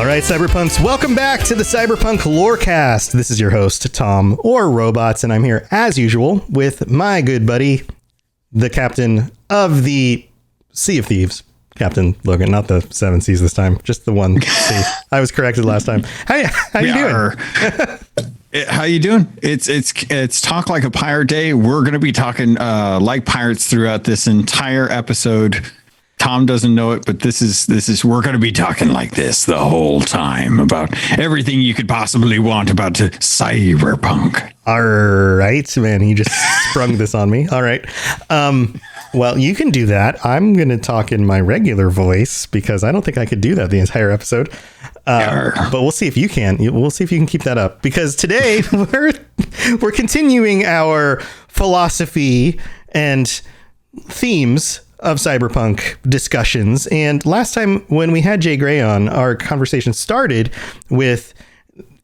All right, Cyberpunks, welcome back to the Cyberpunk Lorecast. This is your host, Tom, or Robots, and I'm here, as usual, with my good buddy, the captain of the Sea of Thieves, Captain Logan, not the 7 Seas this time, just the one sea. I was corrected last time. How you doing? How you doing? It's Talk Like a Pirate Day. We're going to be talking like pirates throughout this entire episode. Tom doesn't know it, but this is we're going to be talking like this the whole time about everything you could possibly want about Cyberpunk. All right, man, he just sprung this on me. All right. Well, you can do that. I'm going to talk in my regular voice because I don't think I could do that the entire episode. But we'll see if you can. We'll see if you can keep that up, because today we're continuing our philosophy and themes of Cyberpunk discussions. And last time when we had Jay Gray on, our conversation started with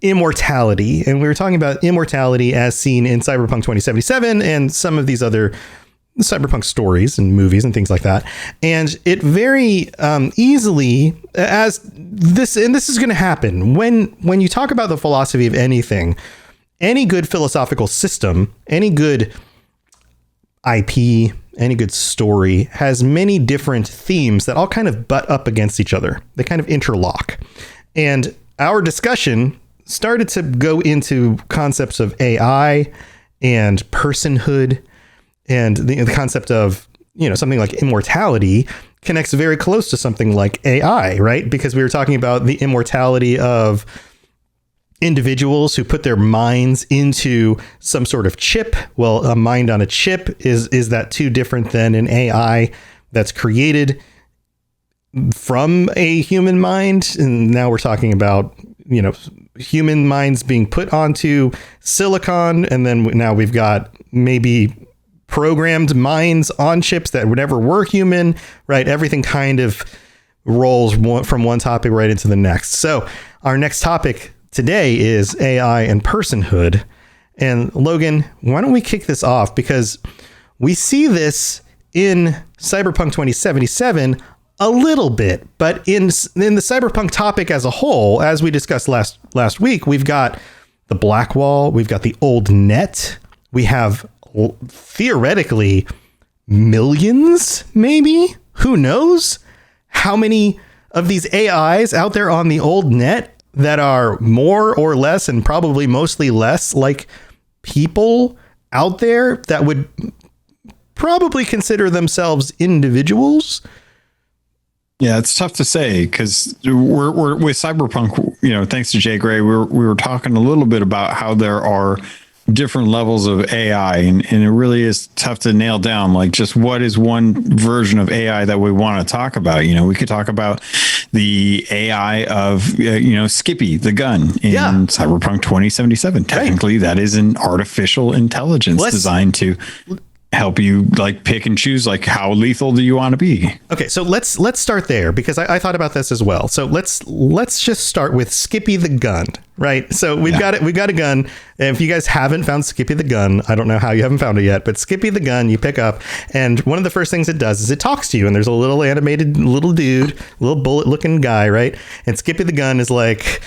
immortality, and we were talking about immortality as seen in Cyberpunk 2077 and some of these other Cyberpunk stories and movies and things like that. And it very easily, as this, and this is going to happen when you talk about the philosophy of anything, any good philosophical system, any good IP, any good story has many different themes that all kind of butt up against each other. They kind of interlock. And our discussion started to go into concepts of AI and personhood, and the concept of, something like immortality connects very close to something like AI, right? Because we were talking about the immortality of individuals who put their minds into some sort of chip. Well, a mind on a chip, is that too different than an AI that's created from a human mind? And now we're talking about, human minds being put onto silicon. And then now we've got maybe programmed minds on chips that never were human, right? Everything kind of rolls from one topic right into the next. So our next topic today is AI and personhood. And Logan, why don't we kick this off? Because we see this in Cyberpunk 2077 a little bit, but in the Cyberpunk topic as a whole, as we discussed last week, we've got the Black Wall, we've got the old net, we have theoretically millions, maybe, who knows how many of these AIs out there on the old net that are more or less, and probably mostly less, like people out there that would probably consider themselves individuals. Yeah, it's tough to say, because we're with Cyberpunk, thanks to Jay Gray, we were talking a little bit about how there are different levels of AI, and it really is tough to nail down, like, just what is one version of AI that we want to talk about. We could talk about the AI of Skippy the gun in Cyberpunk 2077. Technically, that is an artificial intelligence designed to help you, like, pick and choose, like, how lethal do you want to be. Okay, so let's start there, because I thought about this as well. So let's just start with Skippy the gun, right? So we've got a gun. And if you guys haven't found Skippy the gun, I don't know how you haven't found it yet, but Skippy the gun you pick up, and one of the first things it does is it talks to you, and there's a little animated little dude, little bullet looking guy, right? And Skippy the gun is like,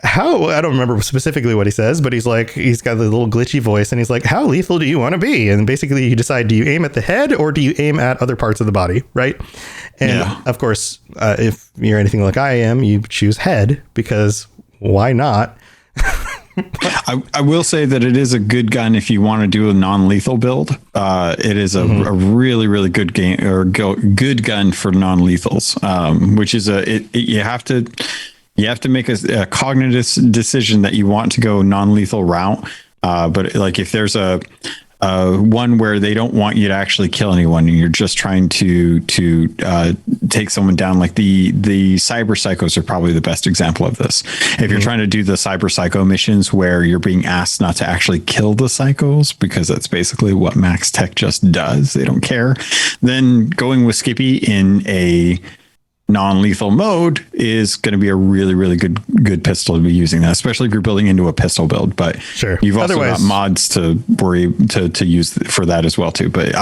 how, I don't remember specifically what he says, but he's got the little glitchy voice, and he's like, how lethal do you want to be? And basically you decide, do you aim at the head or do you aim at other parts of the body, right? And of course, if you're anything like I am, you choose head, because why not? I will say that it is a good gun if you want to do a non-lethal build. It is a really, really good game, or good gun for non-lethals, which is you have to make a cognitive decision that you want to go non-lethal route. But like, if there's a one where they don't want you to actually kill anyone, and you're just trying to take someone down, like the cyber psychos are probably the best example of this. If you're trying to do the cyber psycho missions where you're being asked not to actually kill the psychos, because that's basically what Max Tech just does, they don't care, then going with Skippy in a non-lethal mode is going to be a really, really good pistol to be using that, especially if you're building into a pistol build. But sure, you've also got mods to worry to use for that as well too. But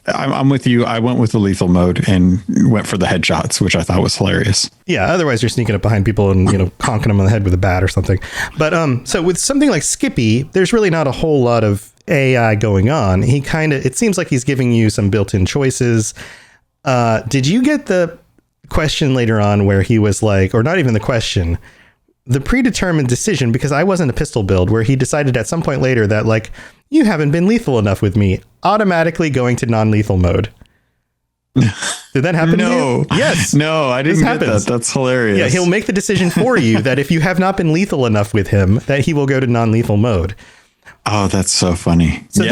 I'm with you. I went with the lethal mode and went for the headshots, which I thought was hilarious. Yeah. Otherwise, you're sneaking up behind people and conking them on the head with a bat or something. But so with something like Skippy, there's really not a whole lot of AI going on. It seems like he's giving you some built-in choices. Did you get the question later on where he was like, or not even the question, the predetermined decision, because I wasn't a pistol build, where he decided at some point later that like, you haven't been lethal enough with me, automatically going to non-lethal mode. Did that happen? No. To you? Yes. No, I didn't get that. That's hilarious. Yeah, he'll make the decision for you that if you have not been lethal enough with him, that he will go to non-lethal mode. Oh, that's so funny. So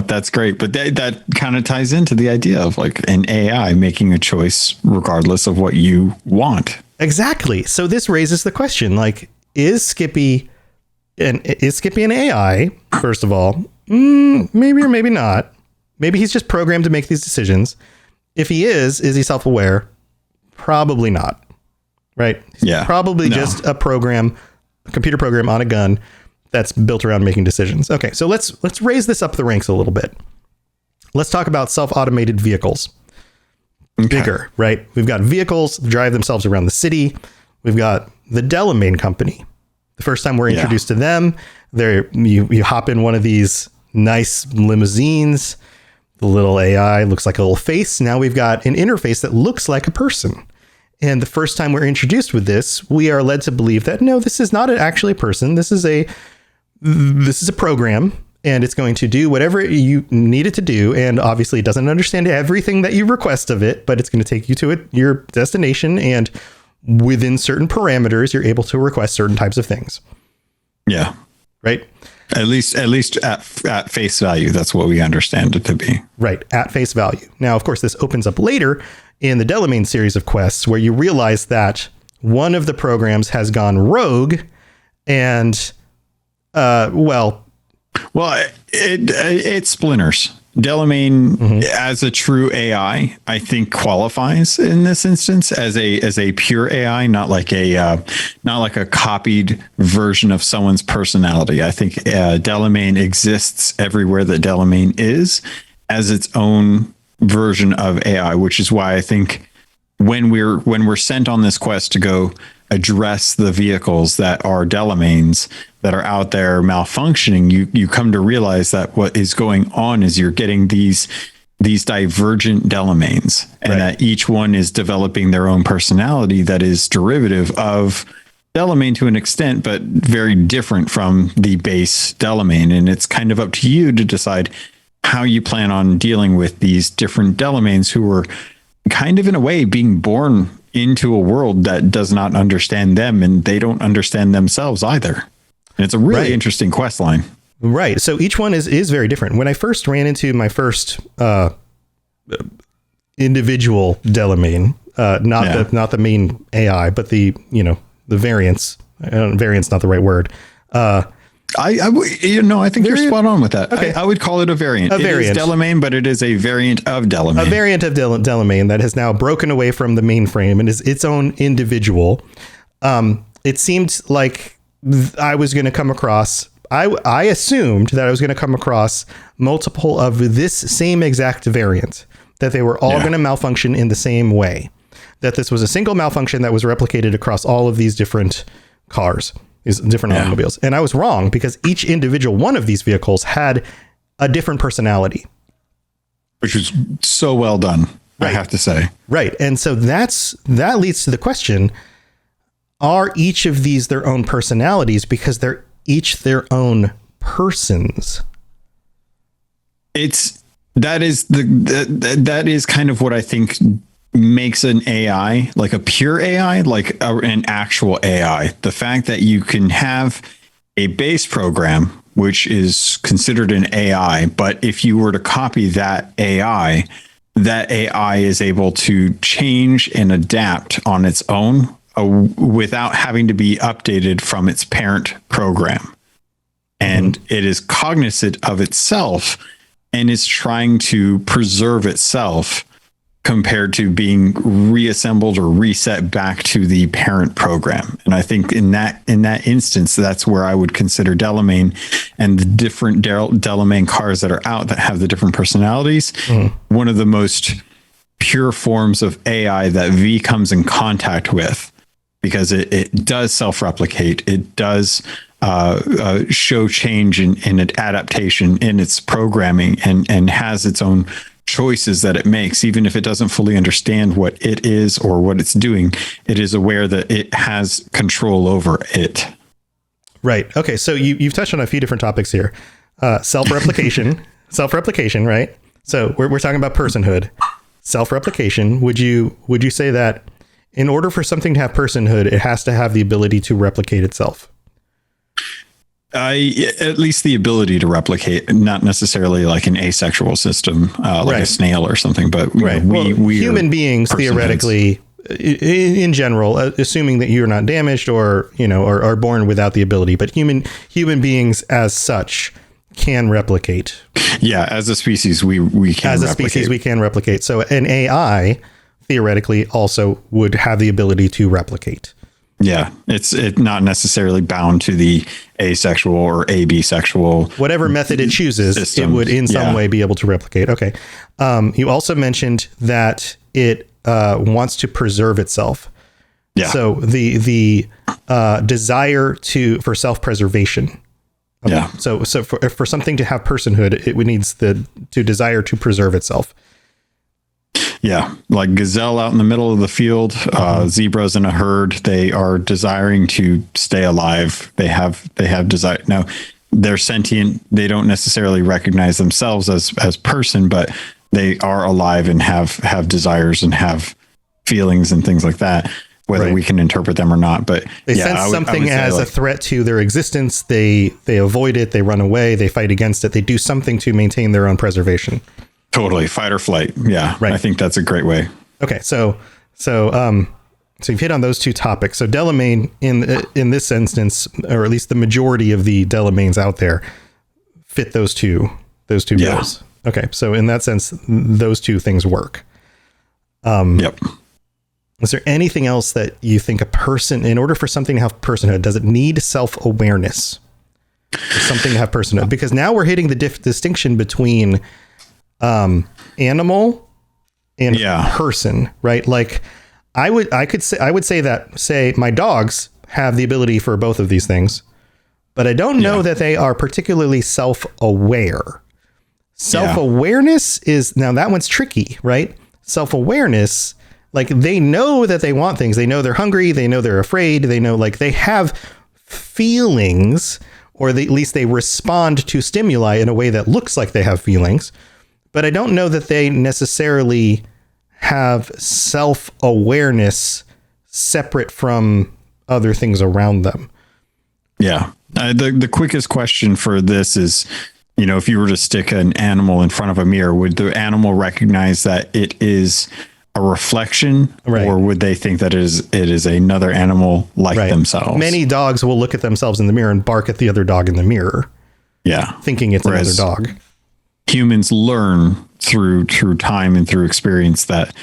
that's great. But that kind of ties into the idea of like an AI making a choice regardless of what you want. Exactly. So this raises the question, like, is Skippy an AI, first of all? Maybe or maybe not. Maybe he's just programmed to make these decisions. If he is he self-aware? Probably not. Right? Yeah. Probably just a computer program on a gun that's built around making decisions. Okay, so let's raise this up the ranks a little bit. Let's talk about self-automated vehicles. Okay. Bigger, right? We've got vehicles that drive themselves around the city. We've got the Delamain company. The first time we're introduced to them, you hop in one of these nice limousines. The little AI looks like a little face. Now we've got an interface that looks like a person. And the first time we're introduced with this, we are led to believe that, no, this is not actually a person. This is a program, and it's going to do whatever you need it to do. And obviously it doesn't understand everything that you request of it, but it's going to take you to your destination. And within certain parameters, you're able to request certain types of things. Yeah. Right. At least at face value. That's what we understand it to be. Right. At face value. Now, of course, this opens up later in the Delamain series of quests where you realize that one of the programs has gone rogue and, it splinters. Delamain, as a true AI, I think qualifies in this instance as a pure AI, not like a copied version of someone's personality. I think Delamain exists everywhere that Delamain is as its own version of AI, which is why I think when we're sent on this quest to go address the vehicles that are Delamains that are out there malfunctioning, you come to realize that what is going on is you're getting these divergent Delamains, and that each one is developing their own personality that is derivative of Delamain to an extent, but very different from the base Delamain. And it's kind of up to you to decide how you plan on dealing with these different Delamains who are kind of in a way being born into a world that does not understand them, and they don't understand themselves either. And it's a really interesting quest line. Right. So each one is very different. When I first ran into my first individual Delamain, not the main AI, but the variants. Variant's not the right word. I think you're spot on with that. Okay. I would call it a variant. It is Delamain, but it is a variant of Delamain. A variant of Delamain that has now broken away from the mainframe and is its own individual. It seemed like I was going to come across, I assumed that I was going to come across multiple of this same exact variant, that they were all going to malfunction in the same way, that this was a single malfunction that was replicated across all of these different cars, these different automobiles. And I was wrong, because each individual one of these vehicles had a different personality. Which was so well done, I have to say. Right. And so that leads to the question, are each of these their own personalities because they're each their own persons? That is kind of what I think makes an AI, like a pure AI, like an actual AI. The fact that you can have a base program, which is considered an AI, but if you were to copy that AI is able to change and adapt on its own without having to be updated from its parent program. And it is cognizant of itself and is trying to preserve itself compared to being reassembled or reset back to the parent program. And I think in that instance, that's where I would consider Delamain and the different Delamain cars that are out that have the different personalities. One of the most pure forms of AI that V comes in contact with, because it does self-replicate. It does show change in adaptation in its programming and has its own choices that it makes. Even if it doesn't fully understand what it is or what it's doing, it is aware that it has control over it. Right. Okay. So you've touched on a few different topics here. Self-replication, right? So we're talking about personhood, self-replication. Would you say that in order for something to have personhood, it has to have the ability to replicate itself? At least the ability to replicate, not necessarily like an asexual system, like a snail or something, but we human beings theoretically, in general, assuming that you're not damaged or are born without the ability, but human beings as such can replicate. Yeah, as a species, we can. As a species, we can replicate. So an AI theoretically also would have the ability to replicate. Yeah, it's not necessarily bound to the asexual or absexual. Whatever method it chooses, systems. It would in some way be able to replicate. Okay. You also mentioned that it wants to preserve itself. Yeah. So the desire for self-preservation. Okay. Yeah. So for something to have personhood, it needs to desire to preserve itself. Yeah, like gazelle out in the middle of the field, zebras in a herd. They are desiring to stay alive. They have desire. Now, they're sentient. They don't necessarily recognize themselves as person, but they are alive and have desires and have feelings and things like that. Whether we can interpret them or not, but they sense something as a threat to their existence. They avoid it. They run away. They fight against it. They do something to maintain their own preservation. Totally. Fight or flight. Yeah. Right. I think that's a great way. Okay. So you've hit on those two topics. So Delamain in this instance, or at least the majority of the Delamains out there fit those two bills. Okay. So in that sense, those two things work. Yep. Is there anything else that you think a person, in order for something to have personhood, does it need self-awareness for something to have personhood? Because now we're hitting the distinction between animal and person, right? Like I would say that my dogs have the ability for both of these things, but I don't know that they are particularly self-aware. Self-awareness is, now that one's tricky, right? Self-awareness, like they know that they want things. They know they're hungry. They know they're afraid. They know like they have feelings, or at least they respond to stimuli in a way that looks like they have feelings. But I don't know that they necessarily have self-awareness separate from other things around them. Yeah. The quickest question for this is, if you were to stick an animal in front of a mirror, would the animal recognize that it is a reflection, or would they think that it is another animal like themselves? Many dogs will look at themselves in the mirror and bark at the other dog in the mirror. Yeah. Thinking it's another dog. Humans learn through time and through experience that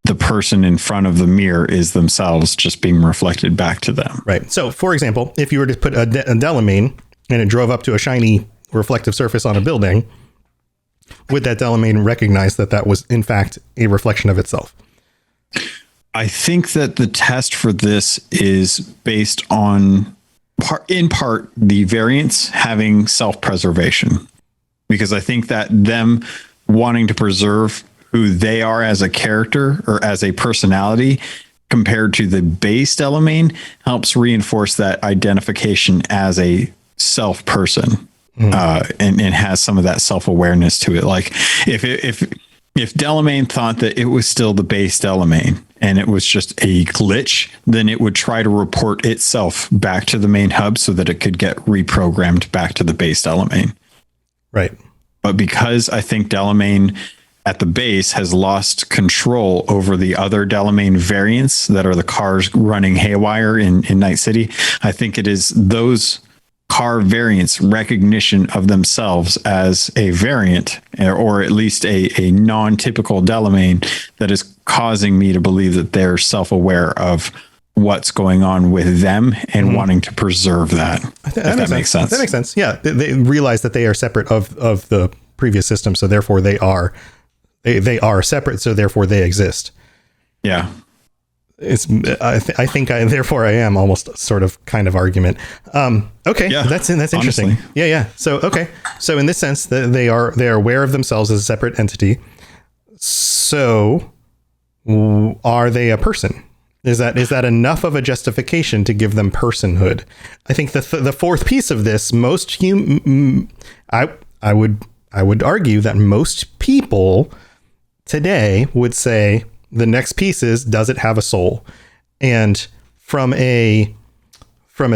the person in front of the mirror is themselves just being reflected back to them. Right. So, for example, if you were to put a Delamain and it drove up to a shiny reflective surface on a building, would that Delamain recognize that was in fact a reflection of itself? I think that the test for this is based on in part the variants having self-preservation. Because I think that them wanting to preserve who they are as a character or as a personality compared to the base Delamain helps reinforce that identification as a self person, and has some of that self-awareness to it. Like if Delamain thought that it was still the base Delamain and it was just a glitch, then it would try to report itself back to the main hub so that it could get reprogrammed back to the base Delamain. Right. But because I think Delamain at the base has lost control over the other Delamain variants that are the cars running haywire in Night City, I think it is those car variants recognition of themselves as a variant, or at least a non-typical Delamain, that is causing me to believe that they're self-aware of what's going on with them and wanting to preserve that. That makes sense. That makes sense. Yeah. They realize that they are separate of the previous system. So therefore they are separate. So therefore they exist. Yeah. I think therefore I am almost sort of kind of argument. Okay. Yeah, that's interesting. Honestly. Yeah. So, okay. So in this sense that they are aware of themselves as a separate entity. So are they a person? Is that enough of a justification to give them personhood? I think the fourth piece of this, I would argue that most people today would say the next piece is, does it have a soul? And from a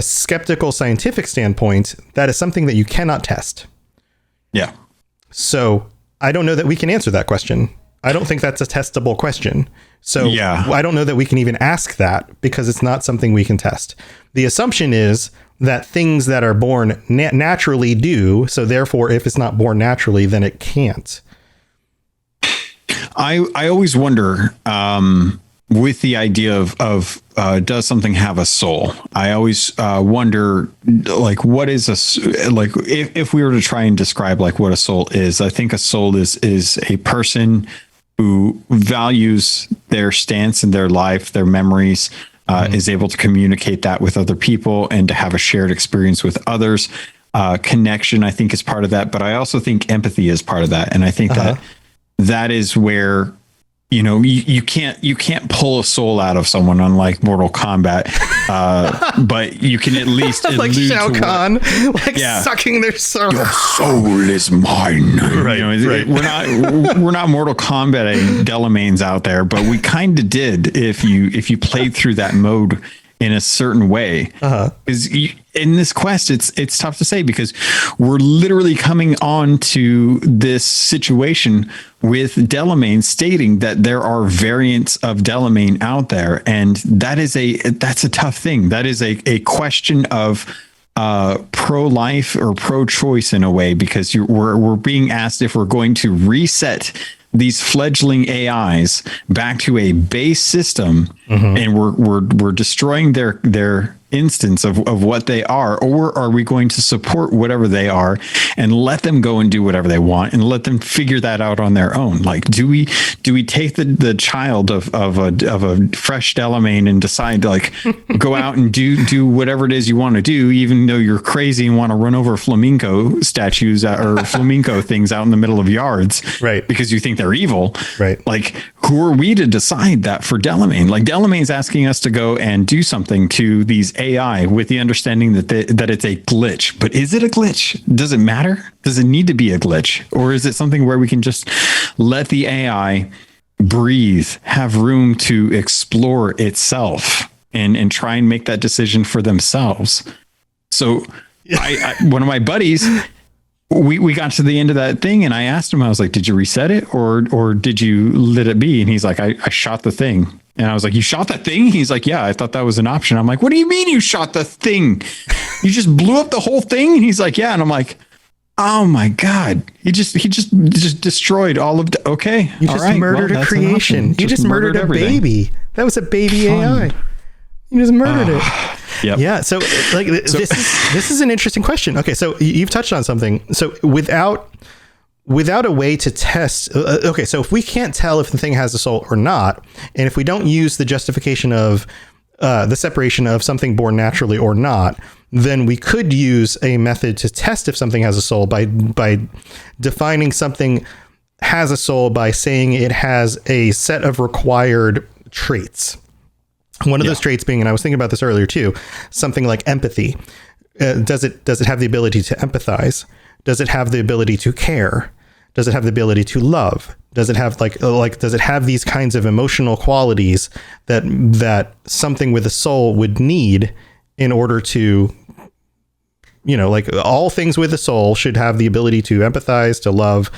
skeptical scientific standpoint, that is something that you cannot test. Yeah. So I don't know that we can answer that question. I don't think that's a testable question. So I don't know that we can even ask that because it's not something we can test. The assumption is that things that are born naturally do. So therefore, if it's not born naturally, then it can't. I always wonder with the idea of does something have a soul? I always wonder, like, what is if we were to try and describe like what a soul is. I think a soul is a person who values their stance in their life, their memories, is able to communicate that with other people and to have a shared experience with others. Connection, I think, is part of that, but I also think empathy is part of that, and I think that is where, you know, you can't pull a soul out of someone, unlike Mortal Kombat, but you can at least like Shao Kahn, sucking their soul. Your soul is mine. Right, you know, right. We're not Mortal Kombat Delamains out there, but we kind of did if you played through that mode in a certain way. Because in this quest, it's tough to say because we're literally coming on to this situation with Delamain stating that there are variants of Delamain out there, and that's a tough thing. That is a question of pro-life or pro-choice in a way, because we're being asked if we're going to reset these fledgling AIs back to a base system, and we're destroying their instance of what they are, or are we going to support whatever they are and let them go and do whatever they want and let them figure that out on their own? Like, do we take the child of a fresh Delamain and decide to, like, go out and do whatever it is you want to do, even though you're crazy and want to run over flamenco statues or flamenco things out in the middle of yards, right? Because you think they're evil, right? Like, who are we to decide that for Delamain? Like, Delamain's asking us to go and do something to these AI with the understanding that it's a glitch. But is it a glitch? Does it matter? Does it need to be a glitch? Or is it something where we can just let the AI breathe, have room to explore itself and try and make that decision for themselves? So one of my buddies, we got to the end of that thing and I asked him, I was like, did you reset it or did you let it be? And he's like, I shot the thing. And I was like, you shot that thing? He's like, yeah, I thought that was an option. I'm like, what do you mean you shot the thing? You just blew up the whole thing? And he's like, yeah. And I'm like, oh my God, he just destroyed all of the, okay. You just murdered a creation. You just murdered a baby. That was a baby AI. You just murdered it. Yep. Yeah. So like this is an interesting question. Okay. So you've touched on something. So without a way to test. Okay. So if we can't tell if the thing has a soul or not, and if we don't use the justification of the separation of something born naturally or not, then we could use a method to test if something has a soul by defining something has a soul by saying it has a set of required traits. One of those traits being, and I was thinking about this earlier too, something like empathy. Does it have the ability to empathize? Does it have the ability to care? Does it have the ability to love? Does it have does it have these kinds of emotional qualities that something with a soul would need in order to, you know, like all things with a soul should have the ability to empathize, to love,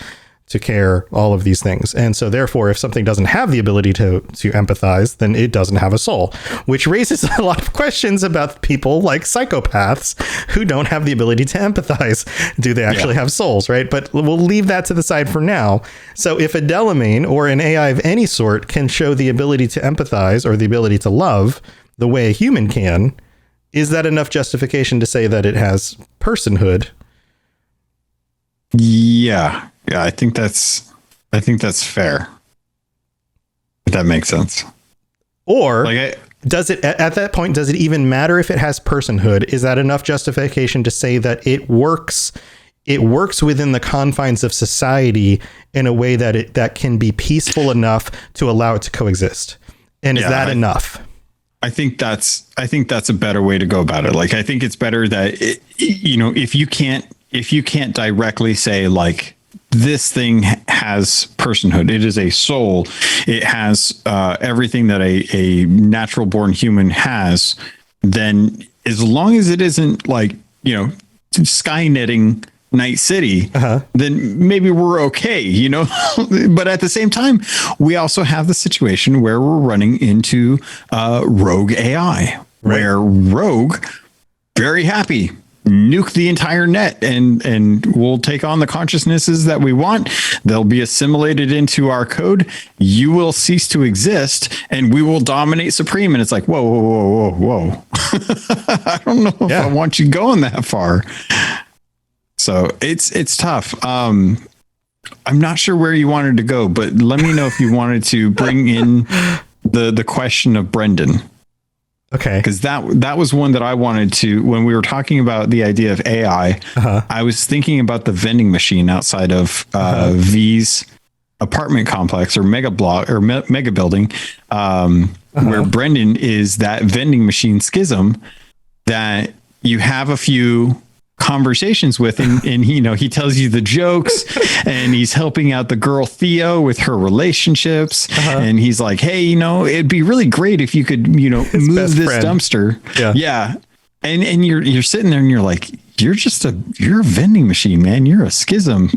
to care, all of these things. And so therefore, if something doesn't have the ability to empathize, then it doesn't have a soul, which raises a lot of questions about people like psychopaths who don't have the ability to empathize. Do they actually have souls, right? But we'll leave that to the side for now. So if a Delamain or an AI of any sort can show the ability to empathize or the ability to love the way a human can, is that enough justification to say that it has personhood? Yeah, I think that's fair. If that makes sense. Or does it, at that point, does it even matter if it has personhood? Is that enough justification to say that it works within the confines of society in a way that can be peaceful enough to allow it to coexist? And is that enough? I think that's a better way to go about it. Like, I think it's better that if you can't directly say, like, this thing has personhood, it is a soul, it has everything that a natural born human has, then as long as it isn't like, Skynetting Night City, then maybe we're okay, But at the same time, we also have the situation where we're running into rogue AI, where rogue, very happy, nuke the entire net and we'll take on the consciousnesses that we want. They'll be assimilated into our code. You will cease to exist and we will dominate supreme. And it's like, whoa. I don't know if I want you going that far. So it's tough. I'm not sure where you wanted to go, but let me know if you wanted to bring in the question of Brendan. Okay. Because that was one that I wanted to, when we were talking about the idea of AI, I was thinking about the vending machine outside of V's apartment complex or mega block or mega building, where Brendan is that vending machine schism that you have a few conversations with, and he tells you the jokes and he's helping out the girl Theo with her relationships, and he's like, hey, it'd be really great if you could move this friend. Dumpster. Yeah. And you're sitting there and you're like, you're a vending machine, man. You're a schism.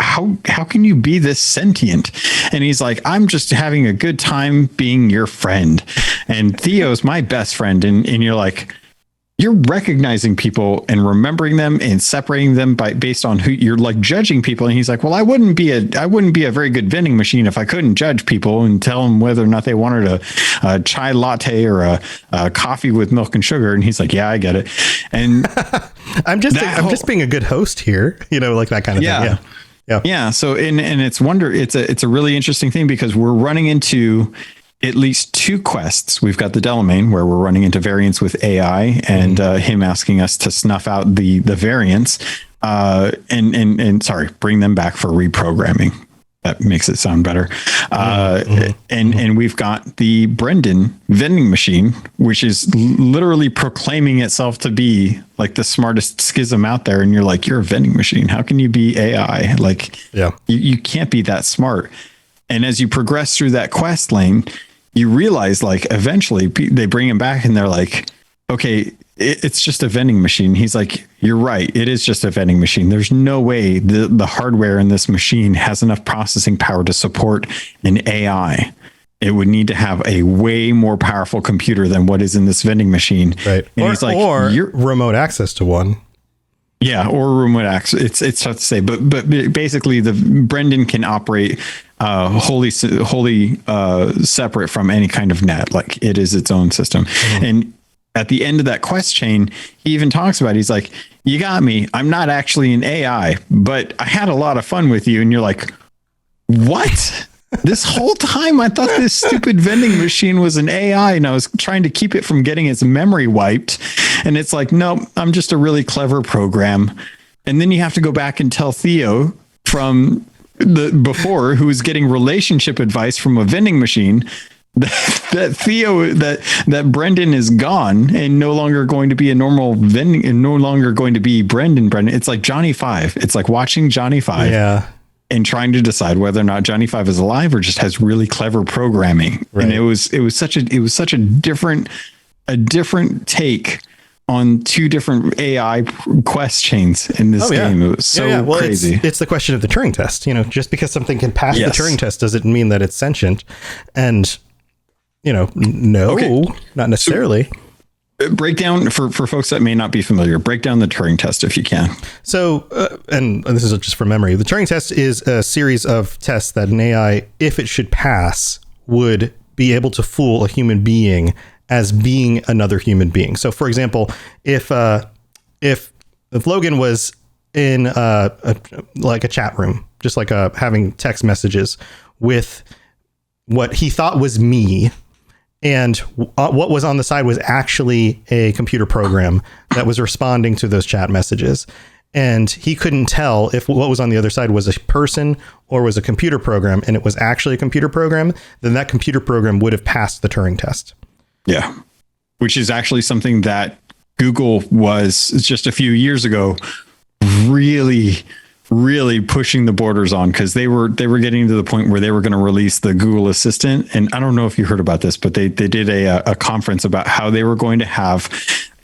How can you be this sentient? And he's like, I'm just having a good time being your friend, and Theo's my best friend. And you're like, you're recognizing people and remembering them and separating them based on who you're, like, judging people. And he's like, well, I wouldn't be a very good vending machine if I couldn't judge people and tell them whether or not they wanted a chai latte or a coffee with milk and sugar. And he's like, yeah, I get it. And I'm just being a good host here, like that kind of thing. Yeah. So, and it's a really interesting thing because we're running into at least two quests. We've got the Delamain, where we're running into variants with AI and him asking us to snuff out the variants and bring them back for reprogramming. That makes it sound better. And we've got the Brendan vending machine, which is literally proclaiming itself to be like the smartest schism out there. And you're like, you're a vending machine. How can you be AI? Like, you can't be that smart. And as you progress through that quest lane, you realize, like, eventually they bring him back and they're like, okay, it's just a vending machine. He's like, you're right. It is just a vending machine. There's no way the hardware in this machine has enough processing power to support an AI. It would need to have a way more powerful computer than what is in this vending machine. Right. And he's like, or remote access to one. Yeah. Or remote access. It's tough to say, but basically Brendan can operate wholly separate from any kind of net. Like, it is its own system. And at the end of that quest chain, he even talks about, he's like, you got me. I'm not actually an AI, but I had a lot of fun with you. And you're like, what? This whole time I thought this stupid vending machine was an AI and I was trying to keep it from getting its memory wiped. And it's like, no, I'm just a really clever program. And then you have to go back and tell Theo from before, who was getting relationship advice from a vending machine, that Brendan is gone and no longer going to be a normal vending and no longer going to be Brendan. It's like Johnny Five. It's like watching Johnny Five. Yeah. And trying to decide whether or not Johnny Five is alive or just has really clever programming. Right. And it was such a different take on 2 different AI quest chains in this game. It was so crazy. It's the question of the Turing test. Just because something can pass the Turing test doesn't mean that it's sentient. And, no, not necessarily. Break down for folks that may not be familiar. Break down the Turing test if you can. So, and this is just from memory. The Turing test is a series of tests that an AI, if it should pass, would be able to fool a human being as being another human being. So, for example, if Logan was in like a chat room, just like having text messages with what he thought was me, and what was on the side was actually a computer program that was responding to those chat messages, and he couldn't tell if what was on the other side was a person or was a computer program, and it was actually a computer program, then that computer program would have passed the Turing test. Yeah. Which is actually something that Google was just a few years ago really pushing the borders on, because they were getting to the point where they were going to release the Google Assistant. And I don't know if you heard about this, but they did a conference about how they were going to have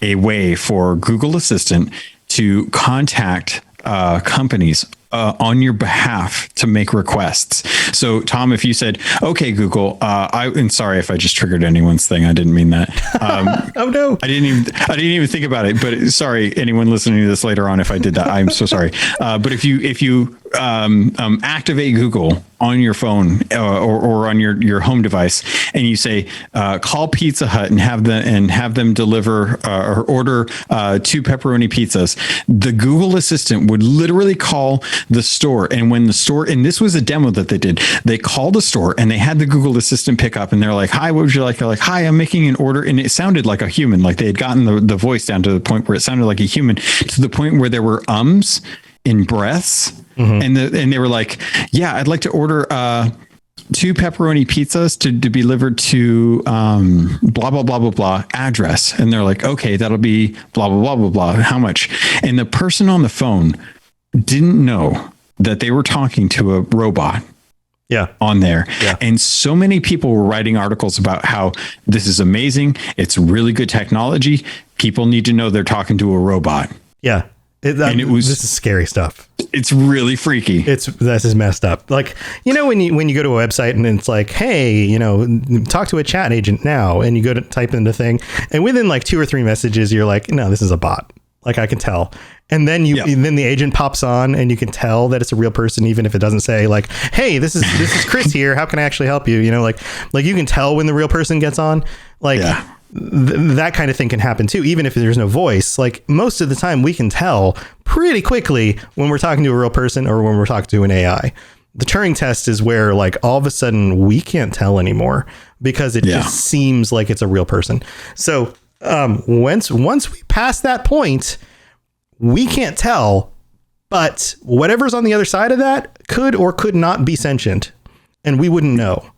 a way for Google Assistant to contact companies on your behalf to make requests. So, Tom, if you said, "Okay, Google," and sorry if I just triggered anyone's thing, I didn't mean that. Oh no, I didn't even think about it. But sorry, anyone listening to this later on, if I did that, I'm so sorry. But if you activate Google on your phone or on your home device, and you say, "Call Pizza Hut and have them deliver or order 2 pepperoni pizzas," the Google Assistant would literally call the store. And when the store, and this was a demo that they did, they called the store and they had the Google Assistant pick up, and they're like, "Hi, what would you like?" They're like, "Hi, I'm making an order," and it sounded like a human. Like they had gotten the voice down to the point where it sounded like a human, to the point where there were ums in breaths. Mm-hmm. And they were like, "Yeah, I'd like to order 2 pepperoni pizzas to be delivered to blah blah blah blah blah address." And they're like, "Okay, that'll be blah blah blah blah blah. How much?" And the person on the phone didn't know that they were talking to a robot. Yeah, on there. Yeah. And so many people were writing articles about how this is amazing. It's really good technology. People need to know they're talking to a robot. Yeah. This is scary stuff. It's really freaky. This is messed up. Like, when you go to a website and it's like, "Hey, talk to a chat agent now," and you go to type in the thing, and within like 2 or 3 messages, you're like, "No, this is a bot." Like, I can tell. And then then the agent pops on, and you can tell that it's a real person, even if it doesn't say like, "Hey, this is Chris here. How can I actually help you?" Like you can tell when the real person gets on. Like, that kind of thing can happen too, even if there's no voice. Like, most of the time we can tell pretty quickly when we're talking to a real person or when we're talking to an AI. The Turing test is where, like, all of a sudden we can't tell anymore because it just seems like it's a real person. So once we pass that point, we can't tell, but whatever's on the other side of that could or could not be sentient, and we wouldn't know.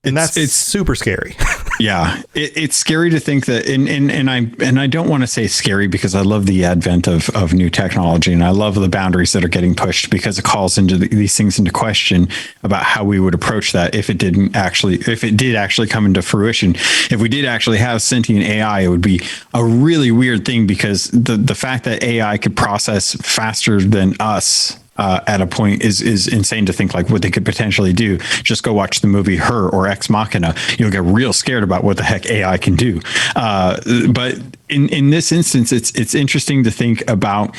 And it's super scary. Yeah, it's scary to think that, and I don't want to say scary because I love the advent of new technology, and I love the boundaries that are getting pushed, because it calls into these things into question about how we would approach that if it did actually come into fruition. If we did actually have sentient AI, it would be a really weird thing, because the fact that AI could process faster than us at a point is insane to think, like, what they could potentially do. Just go watch the movie Her or Ex Machina. You'll get real scared about what the heck AI can do. But in this instance, it's interesting to think about,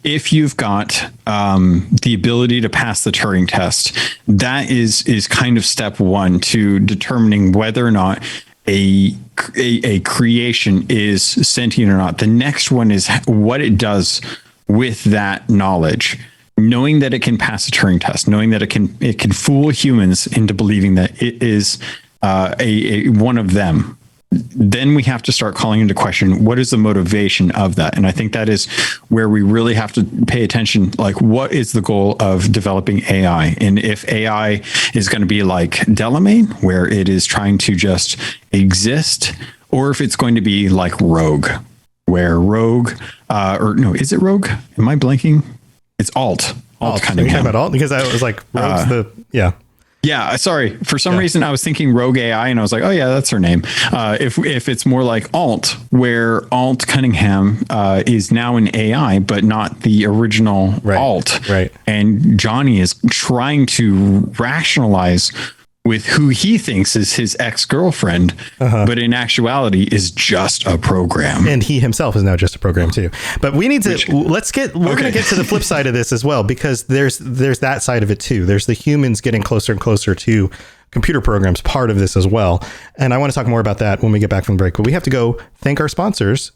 if you've got the ability to pass the Turing test, that is kind of step one to determining whether or not a creation is sentient or not. The next one is what it does with that knowledge. Knowing that it can pass a Turing test, knowing that it can fool humans into believing that it is a one of them, then we have to start calling into question, what is the motivation of that? And I think that is where we really have to pay attention. Like, what is the goal of developing AI? And if AI is going to be like Delamain, where it is trying to just exist, or if it's going to be like Rogue, where Rogue, or no, is it Rogue? Am I blanking? It's Alt. Alt kind of. About Alt, because I was like, Rogue's Yeah, sorry. For some reason, I was thinking Rogue AI, and I was like, "Oh yeah, that's her name." If it's more like Alt, where Alt Cunningham is now an AI, but not the original Alt, right? And Johnny is trying to rationalize with who he thinks is his ex-girlfriend, but in actuality is just a program. And he himself is now just a program too. But we need to, we're going to get to the flip side of this as well, because there's that side of it too. There's the humans getting closer and closer to computer programs, part of this as well. And I want to talk more about that when we get back from the break, but we have to go thank our sponsors,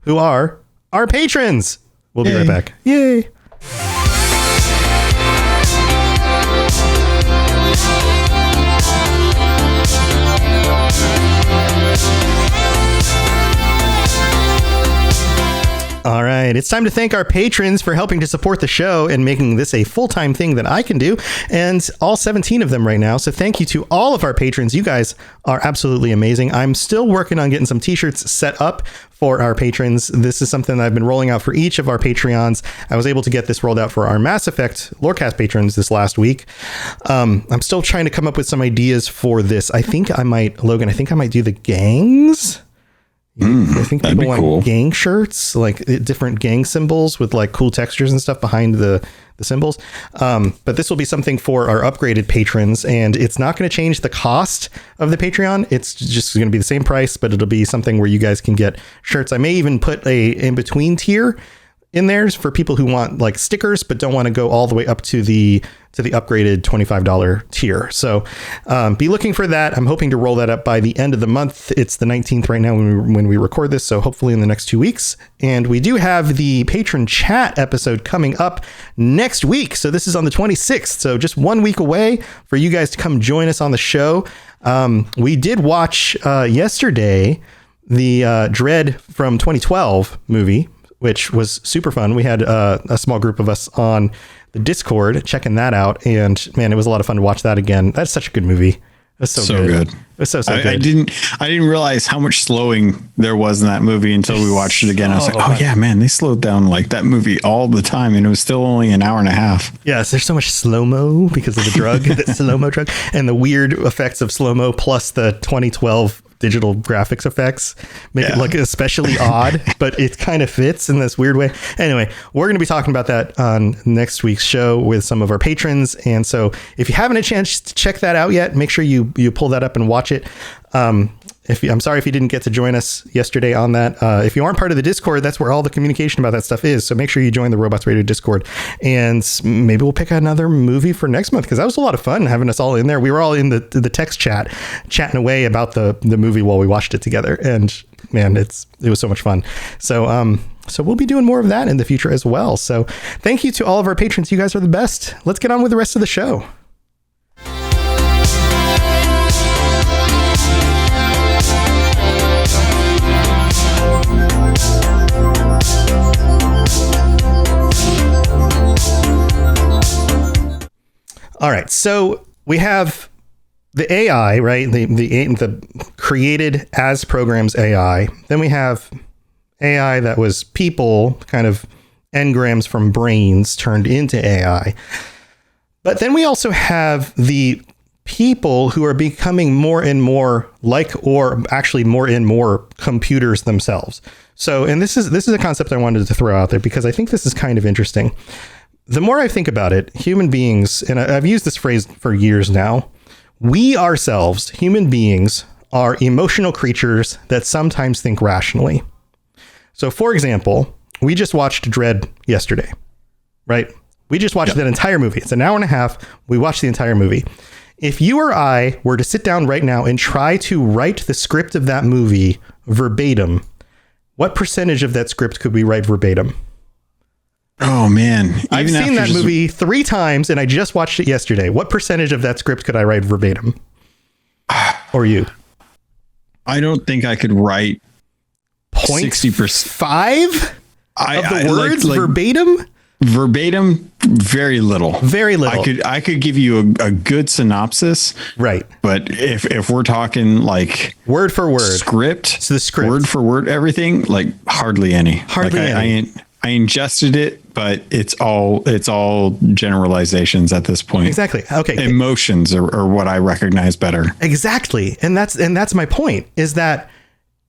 who are our patrons. We'll be right back. Yay. All right, it's time to thank our patrons for helping to support the show and making this a full-time thing that I can do, and all 17 of them right now. So thank you to all of our patrons. You guys are absolutely amazing. I'm still working on getting some t-shirts set up for our patrons. This is something that I've been rolling out for each of our Patreons. I was able to get this rolled out for our Mass Effect Lorecast patrons this last week. I'm still trying to come up with some ideas for this. Logan, I think I might do the gangs. I think people want gang shirts, like different gang symbols with like cool textures and stuff behind the symbols. But this will be something for our upgraded patrons, and it's not going to change the cost of the Patreon. It's just going to be the same price, but it'll be something where you guys can get shirts. I may even put a in-between tier in there for people who want like stickers, but don't want to go all the way up to the upgraded $25 tier. So be looking for that. I'm hoping to roll that up by the end of the month. It's the 19th right now when we record this. So hopefully in the next 2 weeks. And we do have the patron chat episode coming up next week. So this is on the 26th. So just 1 week away for you guys to come join us on the show. We did watch yesterday the Dread from 2012 movie, which was super fun. We had a small group of us on the Discord checking that out, and man, it was a lot of fun to watch that again. That's such a good movie. It was so good. It was so good. I didn't realize how much slowing there was in that movie until we watched it again. I was like, oh yeah, man, they slowed down like that movie all the time, and it was still only an hour and a half. Yes, there's so much slow-mo because of the drug, the slow-mo drug, and the weird effects of slow-mo plus the 2012 digital graphics effects make it look especially odd, but it kind of fits in this weird way. Anyway, we're going to be talking about that on next week's show with some of our patrons. And so if you haven't a chance to check that out yet, make sure you pull that up and watch it. I'm sorry if you didn't get to join us yesterday on that. If you aren't part of the Discord, that's where all the communication about that stuff is. So make sure you join the Robots Radio Discord, and maybe we'll pick another movie for next month, because that was a lot of fun having us all in there. We were all in the text chat, chatting away about the movie while we watched it together. And man, it was so much fun. So we'll be doing more of that in the future as well. So thank you to all of our patrons. You guys are the best. Let's get on with the rest of the show. All right, so we have the AI, right? The created as programs AI. Then we have AI that was people, kind of engrams from brains turned into AI. But then we also have the people who are becoming more and more like, or actually more and more computers themselves. So, and this is a concept I wanted to throw out there because I think this is kind of interesting. The more I think about it, human beings, and I've used this phrase for years now, we ourselves, human beings, are emotional creatures that sometimes think rationally. So, for example, we just watched Dread yesterday, right? We just watched that entire movie. It's an hour and a half. We watched the entire movie. If you or I were to sit down right now and try to write the script of that movie verbatim, what percentage of that script could we write verbatim? Oh man, I've seen that movie 3 times and I just watched it yesterday. What percentage of that script could I write verbatim? Or you? I don't think I could write 60%. Of the words verbatim? Verbatim, very little. Very little. I could give you a good synopsis. Right. But if we're talking like word for word script, so the script, word for word, everything, like hardly any. Hardly any. I ingested it, but it's all generalizations at this point. Exactly. Okay. Emotions are what I recognize better. Exactly. And that's my point, is that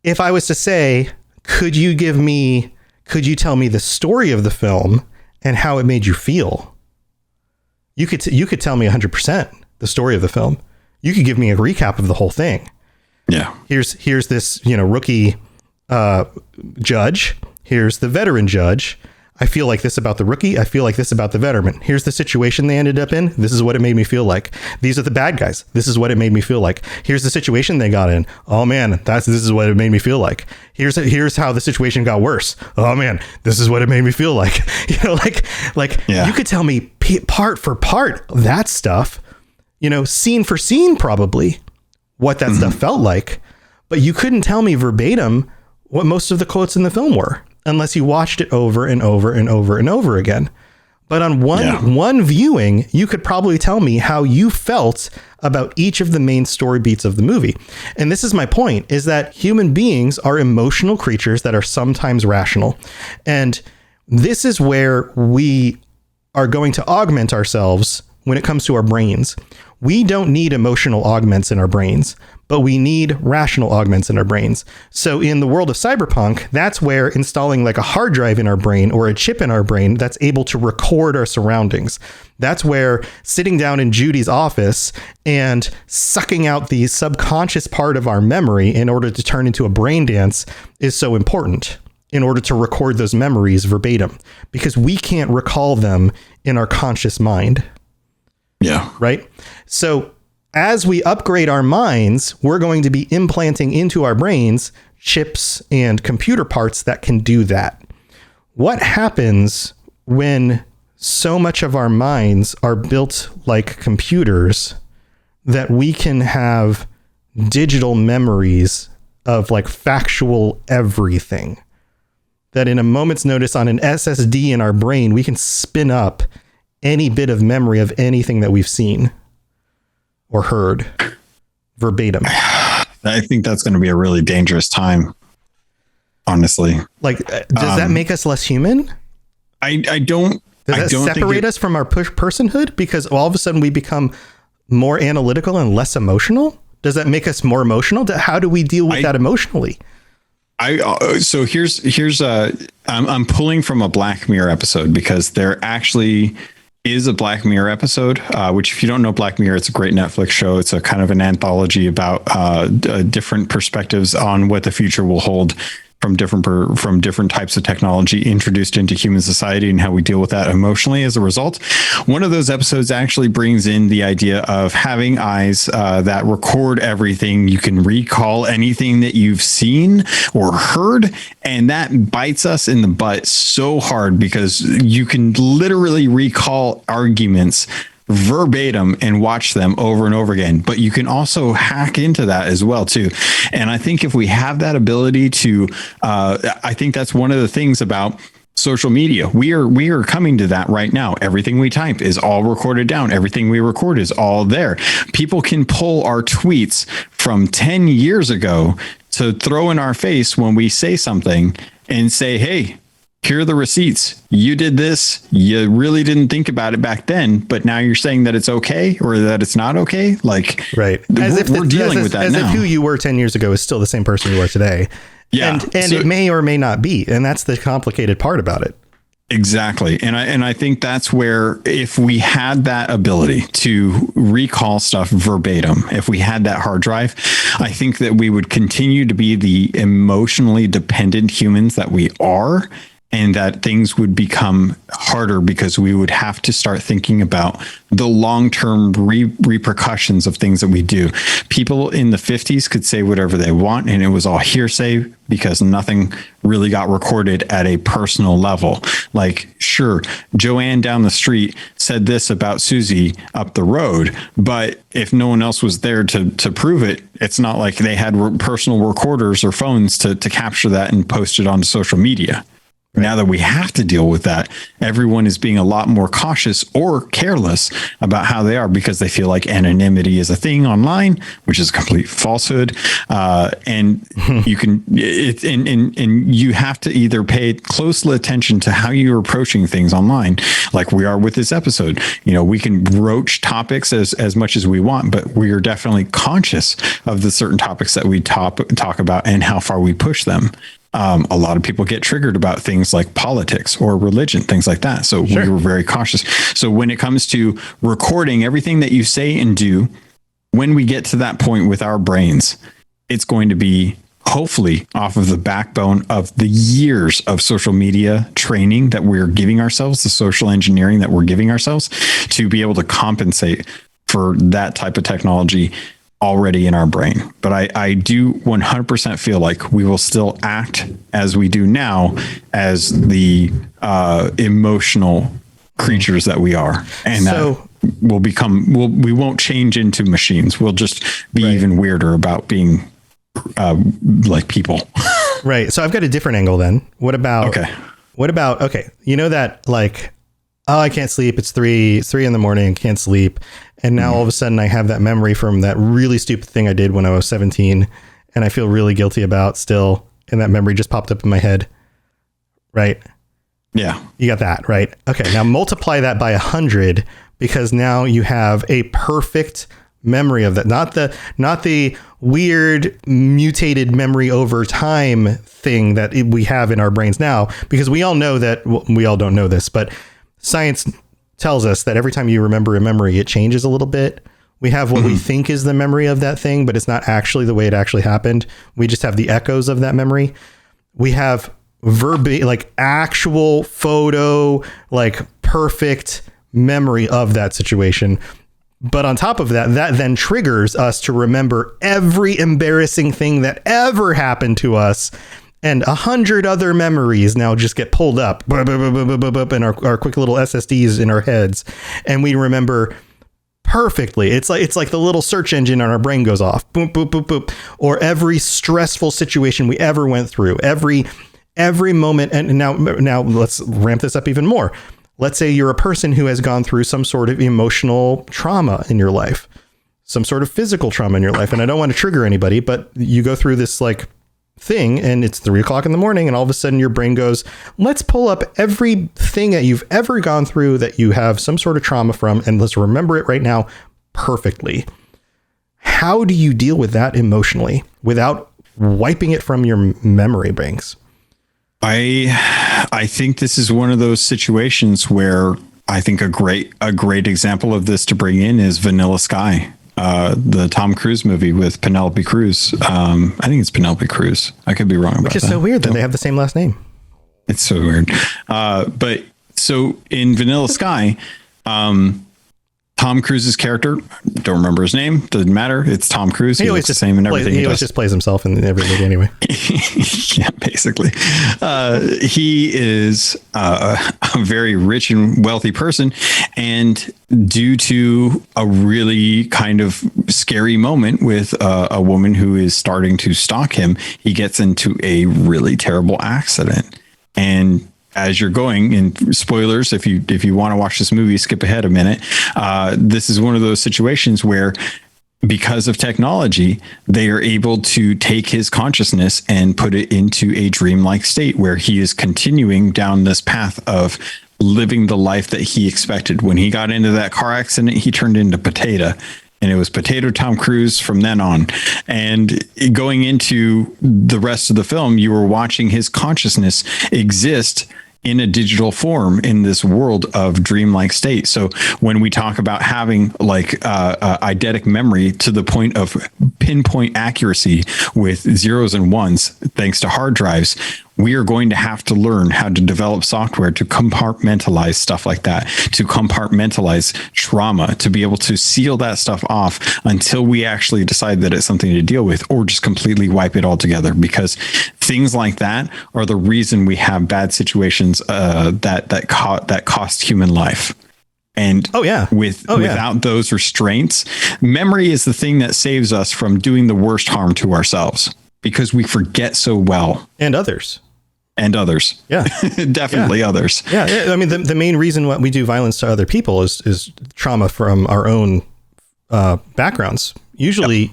if I was to say, could you tell me the story of the film and how it made you feel? You could tell me 100% the story of the film. You could give me a recap of the whole thing. Yeah. Here's this, rookie judge. Here's the veteran judge. I feel like this about the rookie. I feel like this about the veteran. Here's the situation they ended up in. This is what it made me feel like. These are the bad guys. This is what it made me feel like. Here's the situation they got in. Oh man, this is what it made me feel like. Here's how the situation got worse. Oh man, this is what it made me feel like. You could tell me part for part that stuff, scene for scene, probably what that stuff felt like, but you couldn't tell me verbatim what most of the quotes in the film were, unless you watched it over and over and over and over again. But on one viewing, you could probably tell me how you felt about each of the main story beats of the movie. And this is my point, is that human beings are emotional creatures that are sometimes rational. And this is where we are going to augment ourselves when it comes to our brains. We don't need emotional augments in our brains, but we need rational augments in our brains. So in the world of Cyberpunk, that's where installing like a hard drive in our brain or a chip in our brain that's able to record our surroundings. That's where sitting down in Judy's office and sucking out the subconscious part of our memory in order to turn into a brain dance is so important, in order to record those memories verbatim, because we can't recall them in our conscious mind. Yeah. Right. So as we upgrade our minds, we're going to be implanting into our brains chips and computer parts that can do that. What happens when so much of our minds are built like computers that we can have digital memories of like factual everything, that in a moment's notice on an SSD in our brain, we can spin up any bit of memory of anything that we've seen or heard verbatim? I think that's going to be a really dangerous time, honestly. Like, does that make us less human? I don't. Does that separate us from our personhood? Because all of a sudden we become more analytical and less emotional? Does that make us more emotional? How do we deal with that emotionally? So here's I'm pulling from a Black Mirror episode, because there actually is a Black Mirror episode, which, if you don't know Black Mirror, it's a great Netflix show. It's a kind of an anthology about different perspectives on what the future will hold from different types of technology introduced into human society and how we deal with that emotionally as a result. One of those episodes actually brings in the idea of having eyes that record everything. You can recall anything that you've seen or heard, and that bites us in the butt so hard, because you can literally recall arguments verbatim and watch them over and over again, but you can also hack into that as well too. And I think if we have that ability to, I think that's one of the things about social media. We are coming to that right now. Everything we type is all recorded down. Everything we record is all there. People can pull our tweets from 10 years ago to throw in our face when we say something and say, hey, here are the receipts. You did this. You really didn't think about it back then, but now you're saying that it's okay or that it's not okay. Like, right. We're dealing with that as now. If who you were 10 years ago is still the same person you are today. Yeah. And it may or may not be. And that's the complicated part about it. Exactly. And I think that's where, if we had that ability to recall stuff verbatim, if we had that hard drive, I think that we would continue to be the emotionally dependent humans that we are, and that things would become harder because we would have to start thinking about the long-term repercussions of things that we do. People in the 50s could say whatever they want, and it was all hearsay because nothing really got recorded at a personal level. Like, sure, Joanne down the street said this about Susie up the road, but if no one else was there to prove it, it's not like they had personal recorders or phones to capture that and post it on social media. Now that we have to deal with that, everyone is being a lot more cautious or careless about how they are because they feel like anonymity is a thing online, which is a complete falsehood. And you can, and you have to either pay close attention to how you're approaching things online, like we are with this episode. You know, we can broach topics as much as we want, but we are definitely conscious of the certain topics that we talk about and how far we push them. A lot of people get triggered about things like politics or religion, things like that. So we were very cautious. So when it comes to recording everything that you say and do, when we get to that point with our brains, it's going to be hopefully off of the backbone of the years of social media training that we're giving ourselves, the social engineering that we're giving ourselves to be able to compensate for that type of technology already in our brain. But I do 100% feel like we will still act as we do now as the emotional creatures that we are. And so, we won't change into machines. We'll just be even weirder about being like people. Right. So I've got a different angle then. What about, you know that like, oh, I can't sleep. It's 3 in the morning. Can't sleep. And now all of a sudden I have that memory from that really stupid thing I did when I was 17 and I feel really guilty about still. And that memory just popped up in my head. Right. Yeah. You got that. Right. Okay. Now multiply that by 100 because now you have a perfect memory of that. Not the weird mutated memory over time thing that we have in our brains now, because we all know that we all don't know this, but science tells us that every time you remember a memory, it changes a little bit. We have what we think is the memory of that thing, but it's not actually the way it actually happened. We just have the echoes of that memory. We have like actual photo, like perfect memory of that situation. But on top of that, that then triggers us to remember every embarrassing thing that ever happened to us. And 100 other memories now just get pulled up in our quick little SSDs in our heads. And we remember perfectly. It's like the little search engine on our brain goes off. Boom, boom, boom, boom. Or every stressful situation we ever went through, every moment. And now let's ramp this up even more. Let's say you're a person who has gone through some sort of emotional trauma in your life, some sort of physical trauma in your life. And I don't want to trigger anybody, but you go through this like thing and it's 3 o'clock in the morning and all of a sudden your brain goes, let's pull up everything that you've ever gone through that you have some sort of trauma from and let's remember it right now perfectly. How do you deal with that emotionally without wiping it from your memory banks? I think this is one of those situations where I think a great example of this to bring in is Vanilla Sky. The Tom Cruise movie with Penelope Cruz. I think it's Penelope Cruz. I could be wrong about that. Which is so weird that they have the same last name. It's so weird. But so in Vanilla Sky, Tom Cruise's character, don't remember his name, doesn't matter. It's Tom Cruise. He looks the same in everything. He always just plays himself in every movie anyway. Yeah, basically. He is a very rich and wealthy person. And due to a really kind of scary moment with a woman who is starting to stalk him, he gets into a really terrible accident. And as you're going, and spoilers, if you want to watch this movie, skip ahead a minute. This is one of those situations where, because of technology, they are able to take his consciousness and put it into a dreamlike state where he is continuing down this path of living the life that he expected. When he got into that car accident, he turned into Potato. And it was Potato Tom Cruise from then on. And going into the rest of the film, you were watching his consciousness exist in a digital form in this world of dreamlike state. So when we talk about having like eidetic memory to the point of pinpoint accuracy with zeros and ones, thanks to hard drives, we are going to have to learn how to develop software to compartmentalize stuff like that, to compartmentalize trauma, to be able to seal that stuff off until we actually decide that it's something to deal with, or just completely wipe it all together. Because things like that are the reason we have bad situations that cost human life. And without those restraints, memory is the thing that saves us from doing the worst harm to ourselves, because we forget so well. And others. And others. Yeah. Definitely others. Yeah. I mean, the main reason why we do violence to other people is trauma from our own backgrounds. Usually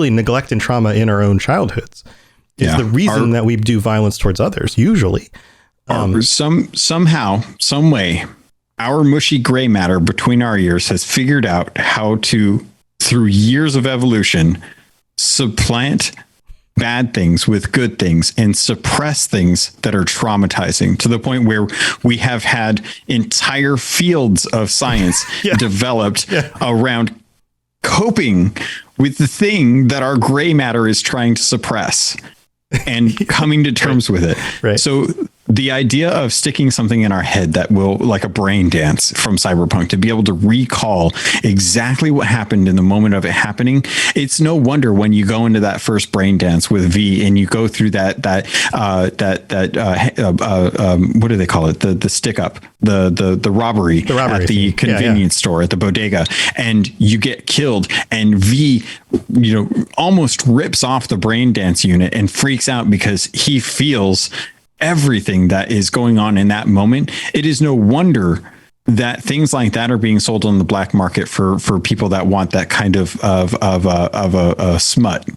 neglect and trauma in our own childhoods is the reason that we do violence towards others. Usually. Somehow, some way, our mushy gray matter between our ears has figured out how to, through years of evolution, supplant bad things with good things and suppress things that are traumatizing, to the point where we have had entire fields of science developed around coping with the thing that our gray matter is trying to suppress and coming to terms with it. Right. So the idea of sticking something in our head that will, like a brain dance from Cyberpunk, to be able to recall exactly what happened in the moment of it happening. It's no wonder when you go into that first brain dance with V and you go through what do they call it? The stick up, the robbery at the convenience store, at the bodega, and you get killed, and V, almost rips off the brain dance unit and freaks out because he feels everything that is going on in that moment. It is no wonder that things like that are being sold on the black market for people that want that kind of a smut,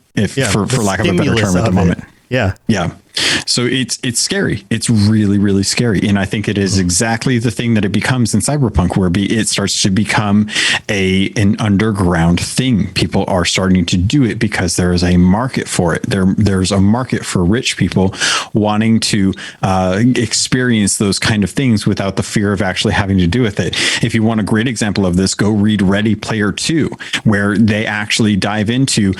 for lack of a better term at the moment. Yeah. So it's scary. It's really, really scary. And I think it is exactly the thing that it becomes in Cyberpunk, where it starts to become an underground thing. People are starting to do it because there is a market for it. There's a market for rich people wanting to experience those kind of things without the fear of actually having to do with it. If you want a great example of this, go read Ready Player 2, where they actually dive into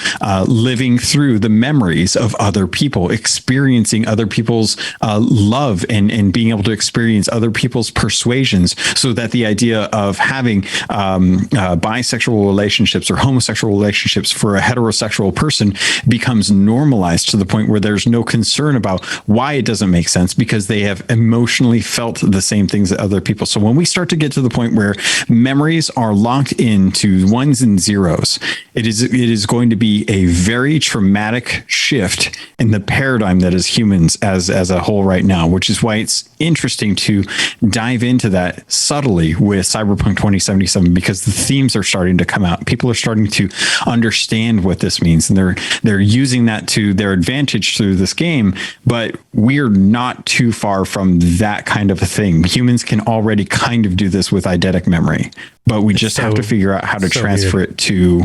living through the memories of other people, experiencing other people's love and being able to experience other people's persuasions, so that the idea of having bisexual relationships or homosexual relationships for a heterosexual person becomes normalized, to the point where there's no concern about why it doesn't make sense, because they have emotionally felt the same things that other people. So when we start to get to the point where memories are locked into ones and zeros, it is going to be a very traumatic shift in the paradigm that is humans as a whole right now, which is why it's interesting to dive into that subtly with Cyberpunk 2077, because the themes are starting to come out. People are starting to understand what this means, and they're using that to their advantage through this game. But we're not too far from that kind of a thing. Humans can already kind of do this with eidetic memory, but we just have to figure out how to transfer it to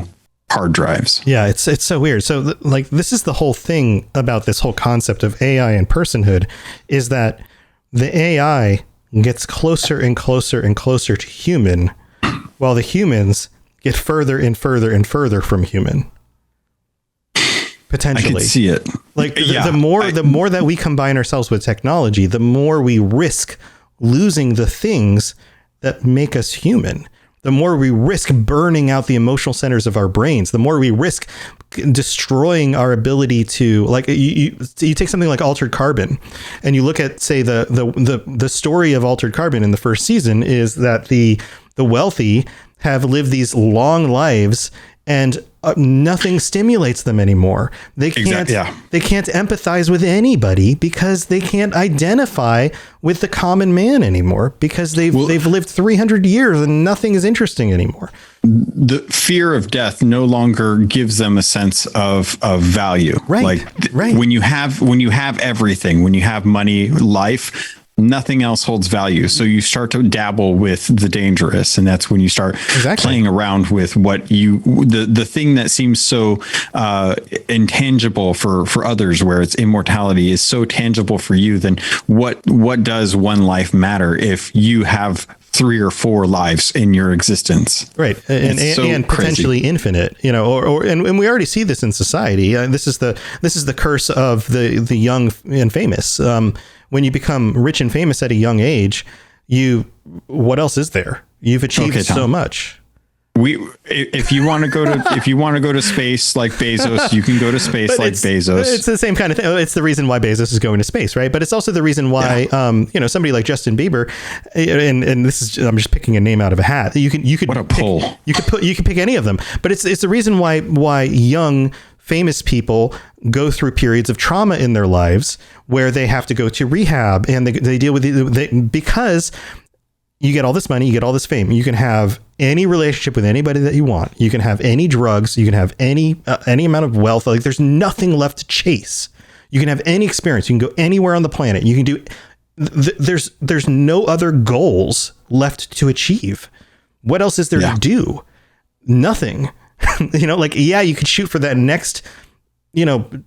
hard drives. Yeah, it's so weird. So this is the whole thing about this whole concept of AI and personhood, is that the AI gets closer and closer and closer to human, while the humans get further and further and further from human. Potentially. I can see it. The more that we combine ourselves with technology, the more we risk losing the things that make us human. The more we risk burning out the emotional centers of our brains, the more we risk destroying our ability to, like, you take something like Altered Carbon, and you look at, say, the story of Altered Carbon in the first season is that the wealthy have lived these long lives, and nothing stimulates them anymore. They can't empathize with anybody because they can't identify with the common man anymore, because they've lived 300 years and nothing is interesting anymore. The fear of death no longer gives them a sense of value. Right. When you have everything, when you have money, life, nothing else holds value. So you start to dabble with the dangerous, and that's when you start playing around with what the thing that seems so intangible for others, where its immortality is so tangible for you. Then what does one life matter if you have 3 or 4 lives in your existence? Right. And potentially infinite, and we already see this in society. This is the curse of the young and famous. When you become rich and famous at a young age, what else is there? You've achieved so much. If you want to go to space like Bezos, you can go to space like Bezos. It's the same kind of thing. It's the reason why Bezos is going to space, right? But it's also the reason why, somebody like Justin Bieber, and this is, I'm just picking a name out of a hat. You could what a pull. You could pick any of them, but it's the reason why young famous people go through periods of trauma in their lives where they have to go to rehab, and they deal with because you get all this money, you get all this fame, you can have any relationship with anybody that you want, you can have any drugs, you can have any amount of wealth. Like, there's nothing left to chase. You can have any experience, you can go anywhere on the planet, you can do there's no other goals left to achieve. What else is there to do? Nothing. Like, yeah, you could shoot for that next,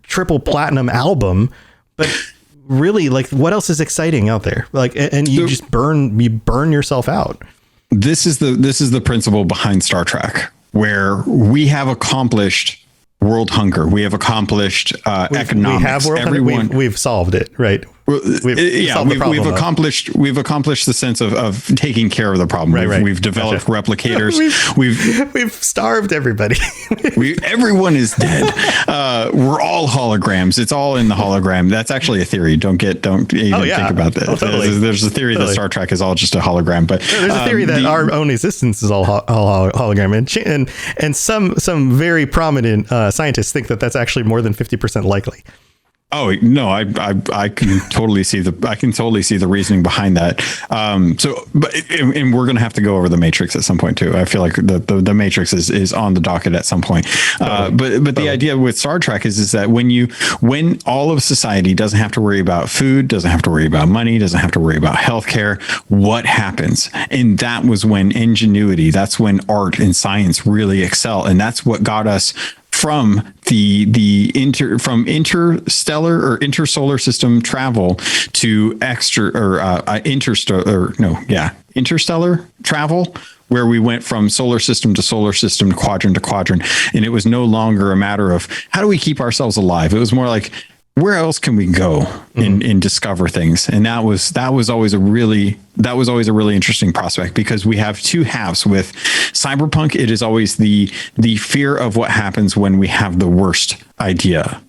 triple platinum album, but really, like, what else is exciting out there? Like, and you just burn yourself out. This is the principle behind Star Trek, where we have accomplished world hunger. We have accomplished economics. We have world hunger. We've solved it, right? We've accomplished the sense of taking care of the problem. Right. We've developed replicators. We've starved everybody. Everyone is dead. We're all holograms. It's all in the hologram. That's actually a theory. Don't even think about that. Oh, totally. There's a theory that Star Trek is all just a hologram, but there's a theory that our own existence is all hologram, and some very prominent scientists think that that's actually more than 50% likely. Oh no, I can totally see the reasoning behind that. And we're going to have to go over the Matrix at some point too. I feel like the Matrix is on the docket at some point. But the idea with Star Trek is that when all of society doesn't have to worry about food, doesn't have to worry about money, doesn't have to worry about healthcare, what happens? And that was when ingenuity, that's when art and science really excel, and that's what got us from interstellar or intersolar system travel to interstellar travel, where we went from solar system to quadrant, and it was no longer a matter of how do we keep ourselves alive. It was more like, where else can we go and discover things? And that was always a really interesting prospect, because we have two halves with Cyberpunk. It is always the fear of what happens when we have the worst idea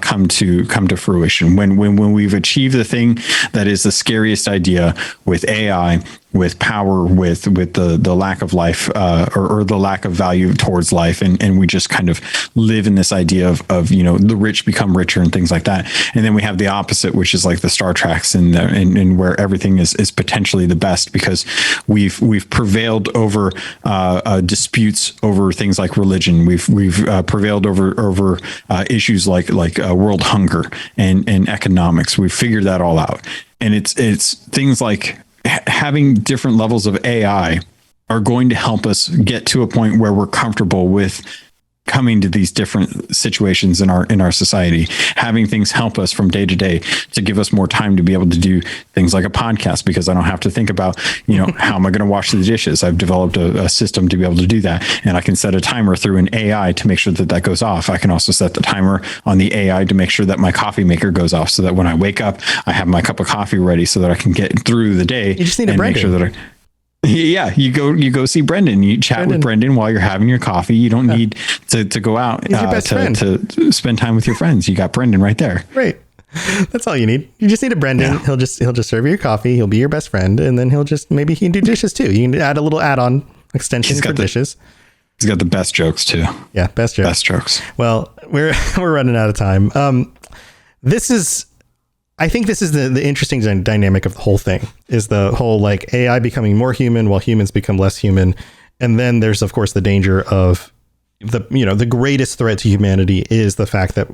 come to fruition, when we've achieved the thing that is the scariest idea, with AI, with power, with the lack of life or the lack of value towards life, and we just kind of live in this idea of the rich become richer and things like that. And then we have the opposite, which is like the Star Treks and where everything is potentially the best, because we've prevailed over disputes over things like religion. We've prevailed over issues like world hunger and economics. We've figured that all out, and it's things like having different levels of AI are going to help us get to a point where we're comfortable with coming to these different situations in our society, having things help us from day to day to give us more time to be able to do things like a podcast, because I don't have to think about, how am I going to wash the dishes? I've developed a system to be able to do that. And I can set a timer through an AI to make sure that goes off. I can also set the timer on the AI to make sure that my coffee maker goes off, so that when I wake up, I have my cup of coffee ready so that I can get through the day. You just need to make sure that you go see Brendan. You chat with Brendan while you're having your coffee. You don't need to go out to spend time with your friends. You got Brendan right there. Right. That's all you need. You just need a Brendan. Yeah. He'll just serve you your coffee. He'll be your best friend, and then maybe he can do dishes too. You can add a little add-on extension for dishes. He's got the best jokes too. Yeah, best jokes. Well, we're running out of time. I think this is the interesting dynamic of the whole thing, is the whole like AI becoming more human while humans become less human. And then there's, of course, the danger of the greatest threat to humanity is the fact that